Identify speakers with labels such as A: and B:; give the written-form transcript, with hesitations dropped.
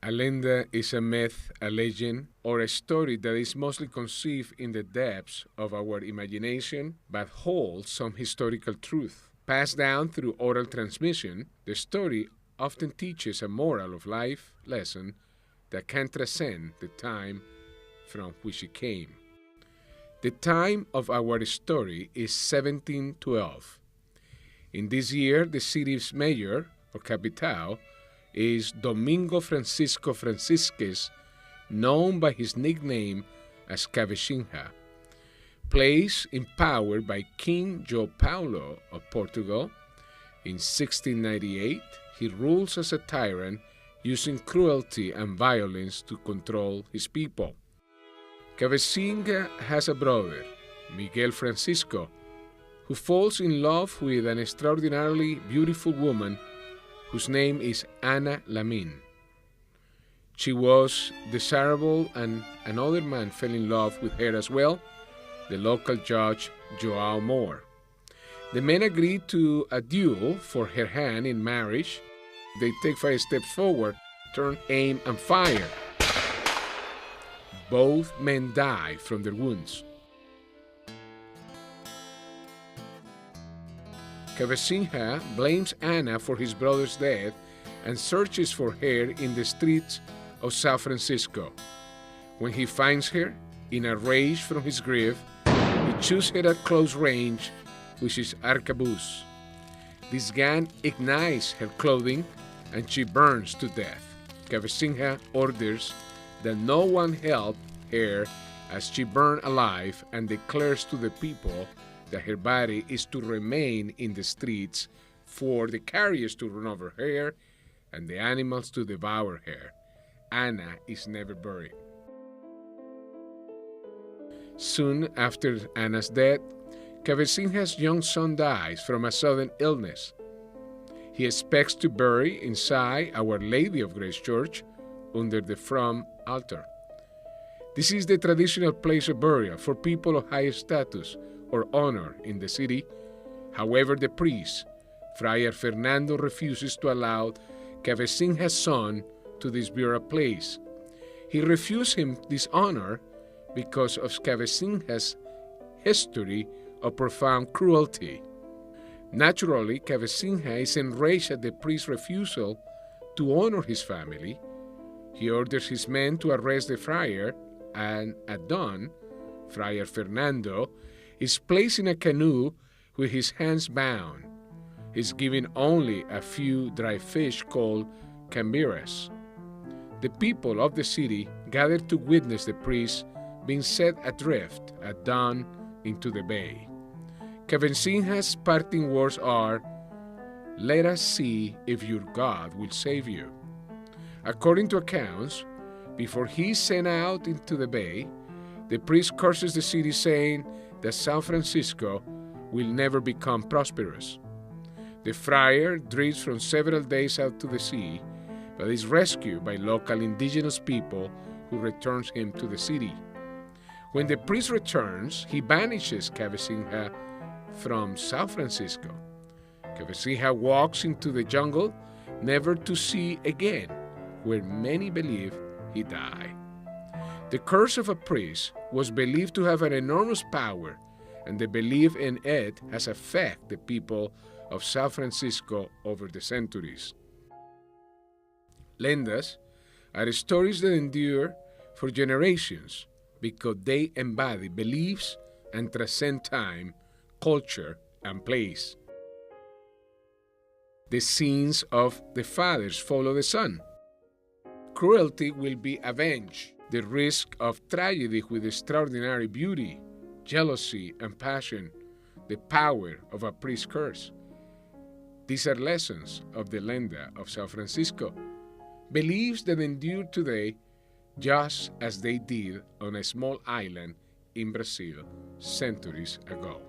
A: A lenda is a myth, a legend, or a story that is mostly conceived in the depths of our imagination but holds some historical truth. Passed down through oral transmission, the story often teaches a moral of life lesson that can transcend the time from which it came. The time of our story is 1712. In this year, the city's mayor, or capital, is Domingo Francisco Francisquez, known by his nickname as Cabecinha. Placed in power by King João Paulo of Portugal, in 1698, he rules as a tyrant, using cruelty and violence to control his people. Cabecinha has a brother, Miguel Francisco, who falls in love with an extraordinarily beautiful woman whose name is Ana Lamin. She was desirable, and another man fell in love with her as well, the local judge João Moore. The men agreed to a duel for her hand in marriage. They take 5 steps forward, turn, aim, and fire. Both men die from their wounds. Cabecinha blames Ana for his brother's death and searches for her in the streets of San Francisco. When he finds her, in a rage from his grief, he shoots her at close range with his arquebus. This gun ignites her clothing and she burns to death. Cabecinha orders that no one help her as she burns alive and declares to the people that her body is to remain in the streets for the carriers to run over her and the animals to devour her. Ana is never buried. Soon after Ana's death, Cabecinha's young son dies from a sudden illness. He expects to bury inside Our Lady of Grace Church under the front altar. This is the traditional place of burial for people of high status or honor in the city. However, the priest, Friar Fernando, refuses to allow Cabecinha's son to this burial place. He refused him this honor because of Cabecinha's history of profound cruelty. Naturally, Cabecinha is enraged at the priest's refusal to honor his family. He orders his men to arrest the friar, and at dawn, Friar Fernando is placed in a canoe with his hands bound. He's given only a few dry fish called cambiras. The people of the city gather to witness the priest being set adrift at dawn into the bay. Cabecinha's parting words are, "Let us see if your God will save you." According to accounts, before he is sent out into the bay, the priest curses the city, saying that San Francisco will never become prosperous. The friar drifts from several days out to the sea, but is rescued by local indigenous people who returns him to the city. When the priest returns, he banishes Cabecinha from San Francisco. Cabecinha walks into the jungle, never to see again, where many believe he died. The curse of a priest was believed to have an enormous power, and the belief in it has affected the people of San Francisco over the centuries. Lendas are stories that endure for generations because they embody beliefs and transcend time, culture, and place. The sins of the fathers follow the son. Cruelty will be avenged. The risk of tragedy with extraordinary beauty, jealousy, and passion, the power of a priest's curse. These are lessons of the Lenda of San Francisco, beliefs that endure today just as they did on a small island in Brazil centuries ago.